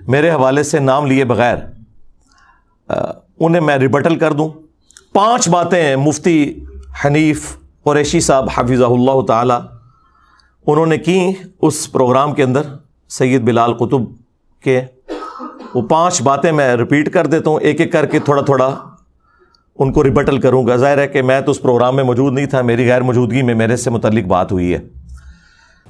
میرے حوالے سے نام لیے بغیر انہیں میں ریبٹل کر دوں. 5 باتیں مفتی حنیف قریشی صاحب حفظہ اللہ تعالی انہوں نے کی اس پروگرام کے اندر سید بلال قطب کے. وہ 5 باتیں میں ریپیٹ کر دیتا ہوں, ایک ایک کر کے تھوڑا تھوڑا ان کو ریبٹل کروں گا. ظاہر ہے کہ میں تو اس پروگرام میں موجود نہیں تھا, میری غیر موجودگی میں میرے سے متعلق بات ہوئی ہے.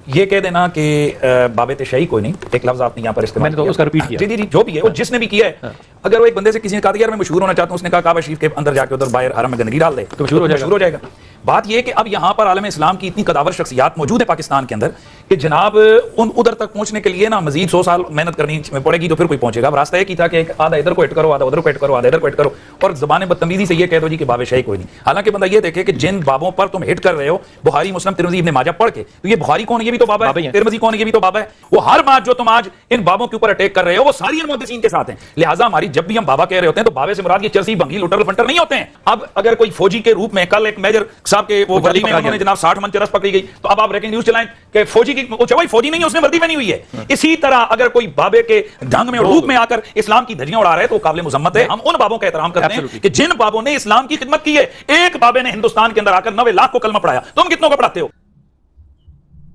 یہ کہہ دینا کہ باب تشیع کوئی نہیں, ایک لفظ آپ نے یہاں پر استعمال میں نے تو اس کا ریپیٹ کیا. جی جو بھی ہے وہ جس نے بھی کیا ہے, اگر وہ ایک بندے سے کسی نے کہا یار میں مشہور ہونا چاہتا ہوں, اس نے کہا کعبہ شریف کے اندر جا کے ادھر باہر حرم میں گندگی ڈال دے تو مشہور ہو جائے گا. بات یہ کہ اب یہاں پر عالم اسلام کی اتنی قداور شخصیات موجود ہے پاکستان کے اندر کہ جناب ان ادھر تک پہنچنے کے لیے نا مزید 100 سال محنت کرنی پڑے گی تو پھر کوئی پہنچے گا. راستہ ایک ہی تھا کہ آدھا ادھر کو ہٹ کرو, آدھا ادھر کو ہٹ کرو, آدھا ادھر کو ہٹ کرو, اور زبان بدتمیزی سے یہ کہہ دو جی کہ باب شیع کوئی نہیں. حالانکہ بندہ یہ دیکھے کہ جن بابوں پر تم ہٹ کر رہے ہو, بخاری مسلم ترمذی ابن ماجہ پڑھ کے, تو یہ بخاری کون ہے, یہ بھی تو بابا ہے, ترمذی کون ہے, یہ بھی تو بابا ہے. وہ ہر بات جو تم آج ان بابوں کے اوپر اٹیک کر رہے ہو وہ ساری ان محدثین کے ساتھ ہیں. لہٰذا ہماری جب بھی ہم بابا کہہ رہے ہوتے ہیں تو بابے سے مراد یہ چرسی بھنگی لوٹر فنٹر نہیں ہوتے ہیں. اب اگر کوئی فوجی کے روپ میں, کل ایک میجر صاحب کے وہ وردی میں انہوں نے جناب 60 من چرس پکڑی گئی, تو اب آپ بریکنگ نیوز چلائیں کہ فوجی کی بھائی فوجی نہیں ہے, اس نے وردی میں نہیں ہوئی ہے. اسی طرح اگر کوئی بابے کے ڈھنگ میں روپ میں آ کر اسلام کی دھجیاں اڑا رہا ہے تو قابل مذمت ہے. ہم ان بابوں کا احترام کرتے ہیں کہ جن بابوں نے اسلام کی خدمت کی ہے. ایک بابے نے ہندوستان کے اندر آ کر 90 لاکھ کو کلمہ پڑھایا, تم کتنوں کو پڑھاتے ہو؟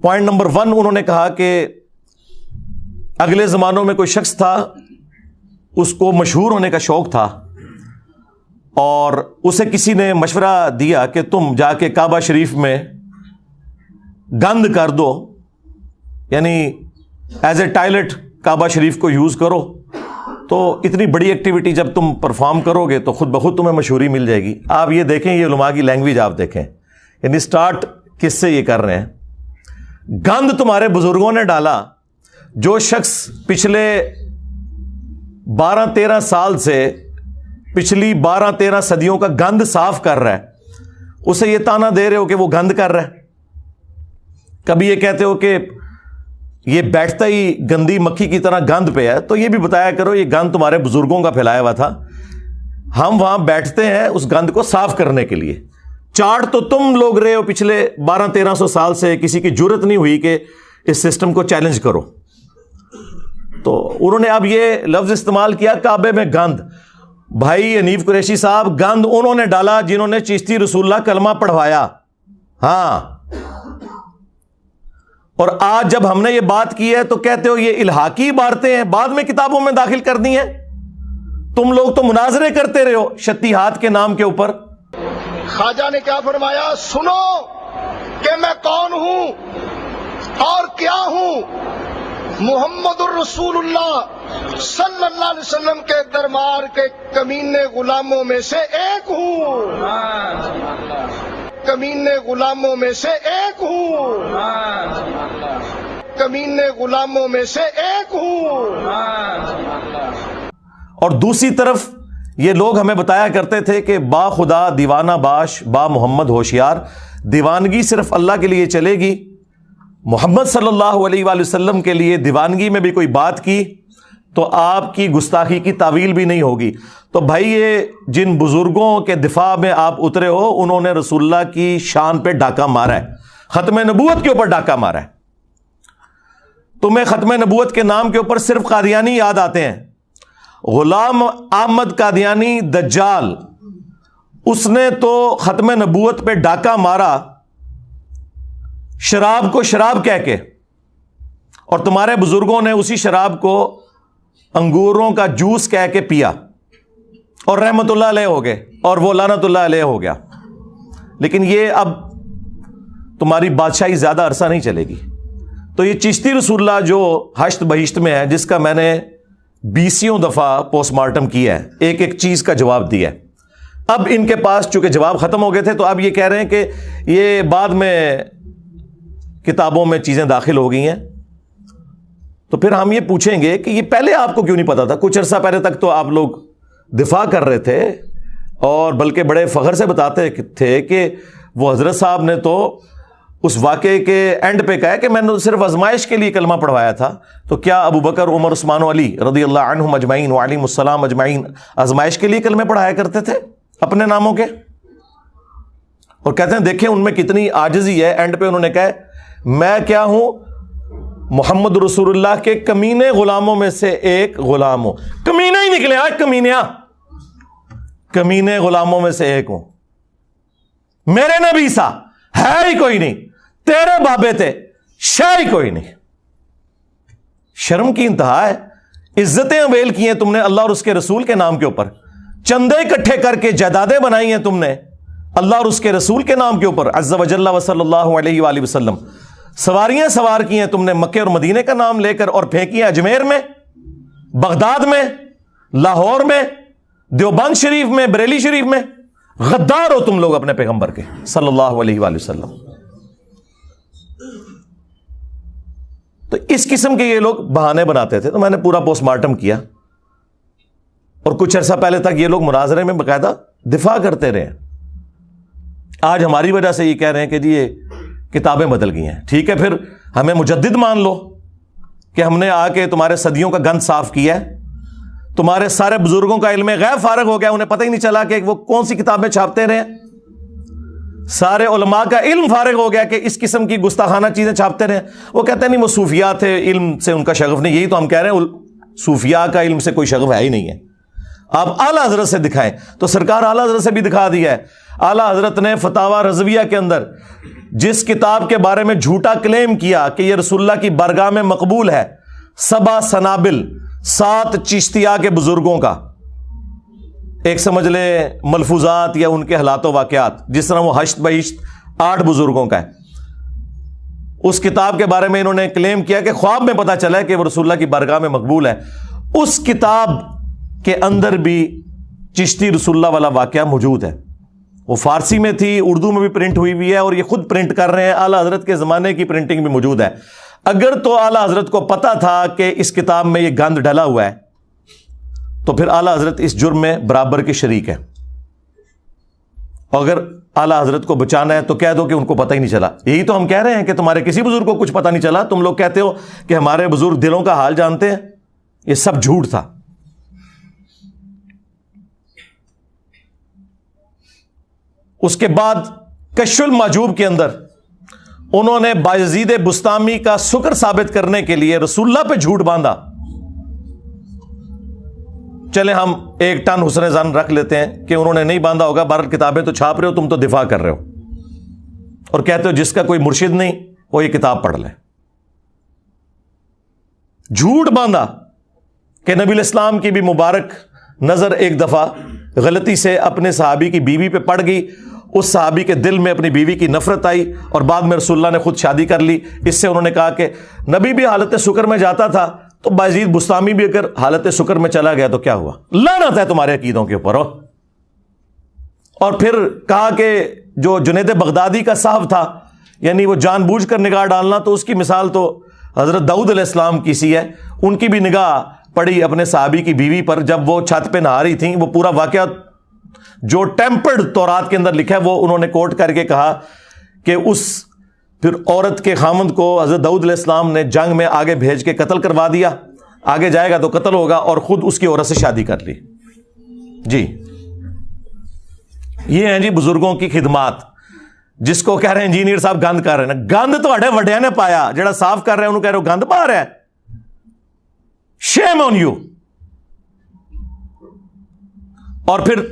پوائنٹ نمبر 1 انہوں نے کہا کہ اگلے زمانوں میں کوئی شخص تھا, اس کو مشہور ہونے کا شوق تھا, اور اسے کسی نے مشورہ دیا کہ تم جا کے کعبہ شریف میں گند کر دو, یعنی ایز اے ٹائلٹ کعبہ شریف کو یوز کرو, تو اتنی بڑی ایکٹیویٹی جب تم پرفارم کرو گے تو خود بخود تمہیں مشہوری مل جائے گی. آپ یہ دیکھیں, یہ علماء کی لینگویج آپ دیکھیں, یعنی سٹارٹ کس سے یہ کر رہے ہیں. گند تمہارے بزرگوں نے ڈالا. جو شخص پچھلے 12-13 سال سے پچھلی 12-13 صدیوں کا گند صاف کر رہا ہے, اسے یہ تانا دے رہے ہو کہ وہ گند کر رہا ہے. کبھی یہ کہتے ہو کہ یہ بیٹھتا ہی گندی مکھی کی طرح گند پہ ہے, تو یہ بھی بتایا کرو یہ گند تمہارے بزرگوں کا پھیلایا ہوا تھا, ہم وہاں بیٹھتے ہیں اس گند کو صاف کرنے کے لیے. چاٹ تو تم لوگ رہے ہو پچھلے 1200-1300 سال سے, کسی کی جرت نہیں ہوئی کہ اس سسٹم کو چیلنج کرو. تو انہوں نے اب یہ لفظ استعمال کیا کعبے میں گند. بھائی حنیف قریشی صاحب, گند انہوں نے ڈالا جنہوں نے چشتی رسول اللہ کلمہ پڑھوایا. ہاں, اور آج جب ہم نے یہ بات کی ہے تو کہتے ہو یہ الحاقی عبارتیں ہیں, بعد میں کتابوں میں داخل کر دی ہیں. تم لوگ تو مناظرے کرتے رہے ہو شتیہات کے نام کے اوپر. خواجہ نے کیا فرمایا, سنو کہ میں کون ہوں اور کیا ہوں. محمد الرسول اللہ صلی اللہ علیہ وسلم کے دربار کے کمینے غلاموں میں سے ایک ہوں, کمینے غلاموں میں سے ایک ہوں, کمینے غلاموں میں سے ایک ہوں. اور دوسری طرف یہ لوگ ہمیں بتایا کرتے تھے کہ با خدا دیوانہ باش با محمد ہوشیار, دیوانگی صرف اللہ کے لیے چلے گی, محمد صلی اللہ علیہ وآلہ وسلم کے لیے دیوانگی میں بھی کوئی بات کی تو آپ کی گستاخی کی تعویل بھی نہیں ہوگی. تو بھائی یہ جن بزرگوں کے دفاع میں آپ اترے ہو, انہوں نے رسول اللہ کی شان پہ ڈاکہ مارا ہے, ختم نبوت کے اوپر ڈاکہ مارا ہے. تمہیں ختم نبوت کے نام کے اوپر صرف قادیانی یاد آتے ہیں. غلام احمد قادیانی دجال, اس نے تو ختم نبوت پہ ڈاکہ مارا شراب کو شراب کہہ کے, اور تمہارے بزرگوں نے اسی شراب کو انگوروں کا جوس کہہ کے پیا اور رحمت اللہ علیہ ہو گئے, اور وہ لعنت اللہ علیہ ہو گیا. لیکن یہ اب تمہاری بادشاہی زیادہ عرصہ نہیں چلے گی. تو یہ چشتی رسول اللہ جو ہشت بہشت میں ہے, جس کا میں نے 20 دفعہ پوسٹ مارٹم کیا ہے, ایک ایک چیز کا جواب دیا ہے. اب ان کے پاس چونکہ جواب ختم ہو گئے تھے تو اب یہ کہہ رہے ہیں کہ یہ بعد میں کتابوں میں چیزیں داخل ہو گئی ہیں. تو پھر ہم یہ پوچھیں گے کہ یہ پہلے آپ کو کیوں نہیں پتا تھا؟ کچھ عرصہ پہلے تک تو آپ لوگ دفاع کر رہے تھے, اور بلکہ بڑے فخر سے بتاتے تھے کہ وہ حضرت صاحب نے تو اس واقعے کے اینڈ پہ کہا کہ میں نے صرف آزمائش کے لیے کلمہ پڑھوایا تھا. تو کیا ابو بکر, عمر, عثمان و علی رضی اللہ عنہم اجمعین وعلیہم السلام اجمعین آزمائش کے لیے کلمے پڑھایا کرتے تھے اپنے ناموں کے؟ اور کہتے ہیں دیکھیں ان میں کتنی عاجزی ہے. اینڈ پہ انہوں نے کہا میں کیا ہوں, محمد رسول اللہ کے کمینے غلاموں میں سے ایک غلام ہوں. کمینے ہی نکلے آج، کمینیا، کمینے غلاموں میں سے ایک ہوں. میرے نبی سا ہے ہی کوئی نہیں، تیرے بابے تھے شے ہی کوئی نہیں. شرم کی انتہا ہے. عزتیں اویل کی ہیں تم نے اللہ اور اس کے رسول کے نام کے اوپر، چندے اکٹھے کر کے جائیدادیں بنائی ہیں تم نے اللہ اور اس کے رسول کے نام کے اوپر عز وجل و صلی اللہ علیہ وآلہ وسلم. سواریاں سوار کی ہیں تم نے مکے اور مدینے کا نام لے کر، اور پھینکی ہیں اجمیر میں، بغداد میں، لاہور میں، دیوبند شریف میں، بریلی شریف میں. غدار ہو تم لوگ اپنے پیغمبر کے صلی اللہ علیہ وآلہ وسلم. تو اس قسم کے یہ لوگ بہانے بناتے تھے. تو میں نے پورا پوسٹ مارٹم کیا، اور کچھ عرصہ پہلے تک یہ لوگ مناظرے میں باقاعدہ دفاع کرتے رہے. آج ہماری وجہ سے یہ کہہ رہے ہیں کہ جی یہ کتابیں بدل گئی ہیں. ٹھیک ہے، پھر ہمیں مجدد مان لو کہ ہم نے آ کے تمہارے صدیوں کا گند صاف کیا ہے. تمہارے سارے بزرگوں کا علم غیب فارغ ہو گیا، انہیں پتہ ہی نہیں چلا کہ وہ کون سی کتابیں چھاپتے رہے. سارے علماء کا علم فارغ ہو گیا کہ اس قسم کی گستاخانہ چیزیں چھاپتے رہے. وہ کہتے ہیں نہیں وہ صوفیاء تھے، علم سے ان کا شغف نہیں. یہی تو ہم کہہ رہے ہیں، صوفیاء کا علم سے کوئی شغف ہے ہی نہیں ہے. آپ اعلیٰ حضرت سے دکھائیں. تو سرکار اعلیٰ حضرت سے بھی دکھا دیا ہے. اعلیٰ حضرت نے فتاوی رضویہ کے اندر جس کتاب کے بارے میں جھوٹا کلیم کیا کہ یہ رسول اللہ کی بارگاہ میں مقبول ہے، 7 سنابل 7 چشتیہ کے بزرگوں کا، ایک سمجھ لے ملفوظات یا ان کے حالات و واقعات، جس طرح وہ ہشت بہشت 8 بزرگوں کا ہے. اس کتاب کے بارے میں انہوں نے کلیم کیا کہ خواب میں پتا چلا ہے کہ وہ رسول اللہ کی بارگاہ میں مقبول ہے. اس کتاب کے اندر بھی چشتی رسول اللہ والا واقعہ موجود ہے. وہ فارسی میں تھی، اردو میں بھی پرنٹ ہوئی ہوئی ہے، اور یہ خود پرنٹ کر رہے ہیں. اعلیٰ حضرت کے زمانے کی پرنٹنگ بھی موجود ہے. اگر تو اعلیٰ حضرت کو پتا تھا کہ اس کتاب میں یہ گند ڈلا ہوا ہے تو پھر اعلیٰ حضرت اس جرم میں برابر کے شریک ہے. اگر اعلیٰ حضرت کو بچانا ہے تو کہہ دو کہ ان کو پتہ ہی نہیں چلا. یہی تو ہم کہہ رہے ہیں کہ تمہارے کسی بزرگ کو کچھ پتہ نہیں چلا. تم لوگ کہتے ہو کہ ہمارے بزرگ دلوں کا حال جانتے ہیں. یہ سب جھوٹ تھا. اس کے بعد کشف المحجوب کے اندر انہوں نے بایزید بسطامی کا سکر ثابت کرنے کے لیے رسول اللہ پہ جھوٹ باندھا. چلے ہم 1 ٹن حسن ظن رکھ لیتے ہیں کہ انہوں نے نہیں باندھا ہوگا. 12 کتابیں تو چھاپ رہے ہو، تم تو دفاع کر رہے ہو اور کہتے ہو جس کا کوئی مرشد نہیں وہ یہ کتاب پڑھ لے. جھوٹ باندھا کہ نبی الاسلام کی بھی مبارک نظر ایک دفعہ غلطی سے اپنے صحابی کی بیوی پہ پڑ گئی. اس صحابی کے دل میں اپنی بیوی کی نفرت آئی اور بعد میں رسول اللہ نے خود شادی کر لی. اس سے انہوں نے کہا کہ نبی بھی حالت سکر میں جاتا تھا تو بایزید بسطامی بھی اگر حالت سکر میں چلا گیا تو کیا ہوا؟ لعنت ہے تمہارے عقیدوں کے اوپر. اور پھر کہا کہ جو جنید بغدادی کا صاحب تھا، یعنی وہ جان بوجھ کر نگاہ ڈالنا، تو اس کی مثال تو حضرت داؤد علیہ السلام کی سی ہے. ان کی بھی نگاہ پڑی اپنے صحابی کی بیوی پر جب وہ چھت پہ نہا رہی تھیں. وہ پورا واقعہ جو ٹیمپرڈ تورات کے اندر لکھا ہے وہ انہوں نے کوٹ کر کے کہا کہ اس پھر عورت کے خامند کو حضرت داؤد علیہ السلام نے جنگ میں آگے بھیج کے قتل کروا دیا. آگے جائے گا تو قتل ہوگا، اور خود اس کی عورت سے شادی کر لی. جی یہ ہیں جی بزرگوں کی خدمات، جس کو کہہ رہے ہیں انجینئر صاحب گند کر رہے ہیں. گند تو اڈے وڈیا نے پایا، جڑا صاف کر رہے ہیں انہوں کہہ رہے ہو گند پا رہا ہے. شیم آن یو. اور پھر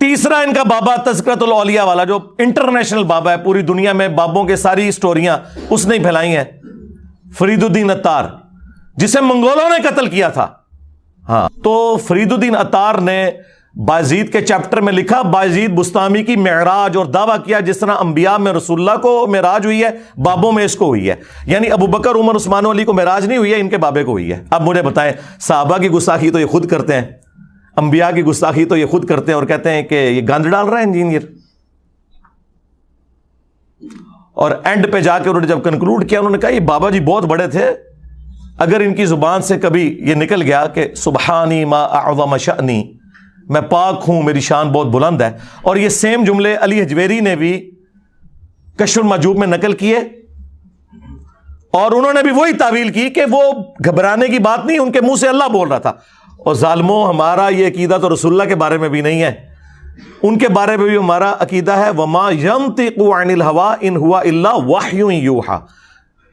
تیسرا ان کا بابا تذکرۃ الاولیاء والا، جو انٹرنیشنل بابا ہے، پوری دنیا میں بابوں کے ساری سٹوریاں اس نے پھیلائی ہیں، فرید الدین عطار، جسے منگولوں نے قتل کیا تھا. ہاں تو فرید الدین عطار نے بایزید کے چیپٹر میں لکھا بایزید بسطامی کی معراج، اور دعویٰ کیا جس طرح انبیاء میں رسول اللہ کو معراج ہوئی ہے، بابوں میں اس کو ہوئی ہے. یعنی ابو بکر، عمر، عثمان و علی کو معراج نہیں ہوئی ہے، ان کے بابے کو ہوئی ہے. اب مجھے بتائیں، صحابہ کی گستاخی تو یہ خود کرتے ہیں، انبیاء کی گستاخی تو یہ خود کرتے ہیں، اور کہتے ہیں کہ یہ گند ڈال رہا ہے انجینئر. اور اینڈ پہ جا کے انہوں نے جب کنکلوڈ کیا، انہوں نے کہا یہ بابا جی بہت بڑے تھے، اگر ان کی زبان سے کبھی یہ نکل گیا کہ سبحانی ما اعظم شأنی، میں پاک ہوں، میری شان بہت بلند ہے. اور یہ سیم جملے علی حجویری نے بھی کشف المحجوب میں نقل کیے، اور انہوں نے بھی وہی تعویل کی کہ وہ گھبرانے کی بات نہیں، ان کے منہ سے اللہ بول رہا تھا. اور ظالموں، ہمارا یہ عقیدہ تو رسول اللہ کے بارے میں بھی نہیں ہے، ان کے بارے میں بھی ہمارا عقیدہ ہے وما ينطق عن الهوى ان هو الا وحی یوحى.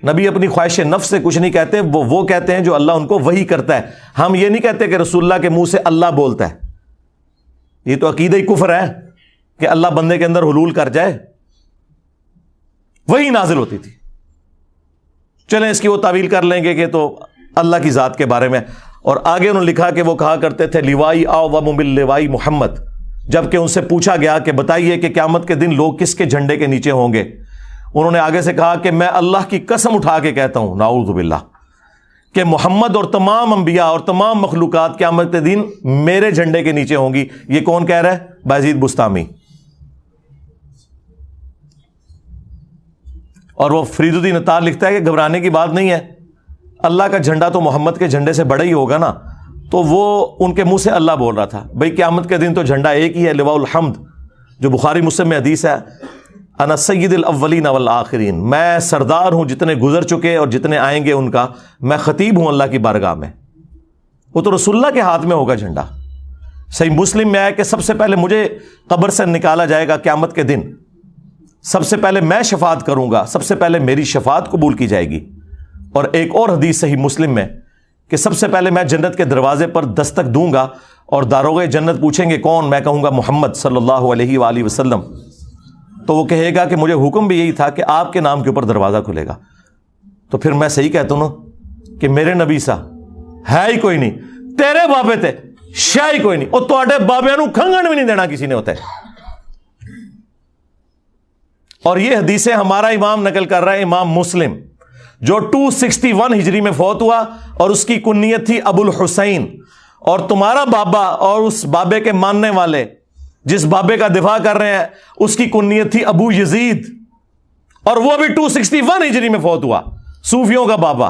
نبی اپنی خواہش نفس سے کچھ نہیں کہتے، وہ کہتے ہیں جو اللہ ان کو وحی کرتا ہے. ہم یہ نہیں کہتے کہ رسول اللہ کے منہ سے اللہ بولتا ہے. یہ تو عقیدہ کفر ہے کہ اللہ بندے کے اندر حلول کر جائے. وہی نازل ہوتی تھی. چلیں اس کی وہ تعویل کر لیں گے کہ تو اللہ کی ذات کے بارے میں. اور آگے انہوں نے لکھا کہ وہ کہا کرتے تھے لیوائی اعظم من لوائی محمد. جبکہ ان سے پوچھا گیا کہ بتائیے کہ قیامت کے دن لوگ کس کے جھنڈے کے نیچے ہوں گے، انہوں نے آگے سے کہا کہ میں اللہ کی قسم اٹھا کے کہتا ہوں نعوذ باللہ کہ محمد اور تمام انبیاء اور تمام مخلوقات قیامت کے دن میرے جھنڈے کے نیچے ہوں گی. یہ کون کہہ رہا ہے؟ بایزید بستامی. اور وہ فرید الدین عطار لکھتا ہے کہ گھبرانے کی بات نہیں ہے، اللہ کا جھنڈا تو محمد کے جھنڈے سے بڑا ہی ہوگا نا. تو وہ ان کے منہ سے اللہ بول رہا تھا. بھئی قیامت کے دن تو جھنڈا ایک ہی ہے، لواء الحمد، جو بخاری مسلم میں حدیث ہے، انا سید الاولین والآخرین، میں سردار ہوں جتنے گزر چکے اور جتنے آئیں گے ان کا، میں خطیب ہوں اللہ کی بارگاہ میں. وہ تو رسول اللہ کے ہاتھ میں ہوگا جھنڈا. صحیح مسلم میں ہے کہ سب سے پہلے مجھے قبر سے نکالا جائے گا قیامت کے دن، سب سے پہلے میں شفاعت کروں گا، سب سے پہلے میری شفاعت قبول کی جائے گی. اور ایک اور حدیث صحیح مسلم میں کہ سب سے پہلے میں جنت کے دروازے پر دستک دوں گا اور داروغ جنت پوچھیں گے کون، میں کہوں گا محمد صلی اللہ علیہ وآلہ وسلم. تو وہ کہے گا کہ مجھے حکم بھی یہی تھا کہ آپ کے نام کے اوپر دروازہ کھلے گا. تو پھر میں صحیح کہتا ہوں نا کہ میرے نبی سا ہے ہی کوئی نہیں، تیرے بابے تے شاہ ہی کوئی نہیں، اور تواڈے بابیاں نو کھنگن بھی نہیں دینا کسی نے ہوتا ہے. اور یہ حدیثیں ہمارا امام نقل کر رہا ہے، امام مسلم، جو 261 ہجری میں فوت ہوا اور اس کی کنیت تھی ابو الحسین. اور تمہارا بابا اور اس بابے کے ماننے والے جس بابے کا دفاع کر رہے ہیں اس کی کنیت تھی ابو یزید، اور وہ بھی 261 ہجری میں فوت ہوا، صوفیوں کا بابا.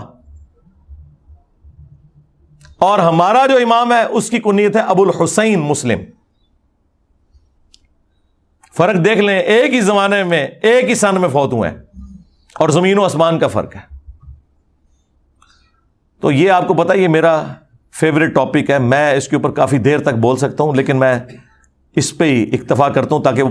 اور ہمارا جو امام ہے اس کی کنیت ہے ابو الحسین مسلم. فرق دیکھ لیں، ایک ہی زمانے میں ایک ہی سن میں فوت ہوئے ہیں، اور زمین و آسمان کا فرق ہے. تو یہ آپ کو پتا، یہ میرا فیوریٹ ٹاپک ہے. میں اس کے اوپر کافی دیر تک بول سکتا ہوں، لیکن میں اس پہ ہی اکتفا کرتا ہوں تاکہ